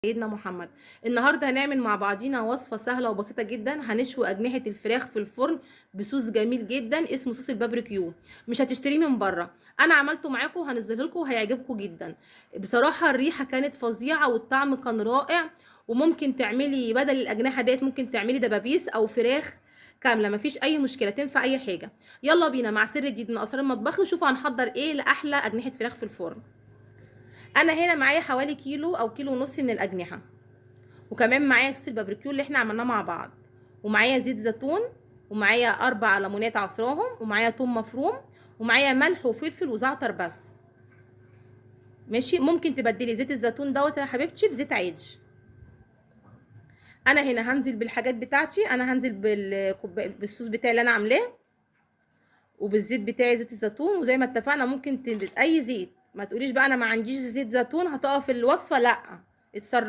سيدنا محمد. النهارده هنعمل مع بعضينا وصفه سهله وبسيطه جدا. هنشوي اجنحه الفراخ في الفرن بصوص جميل جدا اسمه صوص البابريكيو. مش هتشتريه من بره، انا عملته معاكم وهنزله لكم وهيعجبكم جدا. بصراحه الريحه كانت فظيعه والطعم كان رائع. وممكن تعملي بدل الاجنحه ديت ممكن تعملي دبابيس او فراخ كامله، مفيش اي مشكله، تنفع اي حاجه. يلا بينا مع سر جديد من اسرار المطبخ وشوفوا هنحضر ايه لاحلى اجنحه فراخ في الفرن. انا هنا معايا حوالي كيلو او كيلو ونص من الاجنحه، وكمان معايا صوص البابريكيو اللي احنا عملناه مع بعض، ومعايا زيت زيتون، ومعايا 4 ليمونات عصراهم، ومعايا توم مفروم، ومعايا ملح وفلفل وزعتر بس. ماشي، ممكن تبدلي زيت الزيتون دوت يا حبيبتي بزيت عادي. انا هنا هنزل بالحاجات بتاعتي، انا هنزل بالصوص بتاعي اللي انا عاملاه، وبالزيت بتاعي زيت الزيتون. وزي ما اتفقنا ممكن اي زيت، ما تقوليش بقى انا ما عنديش زيت زيتون هتقف الوصفه، لا، اتصرفي.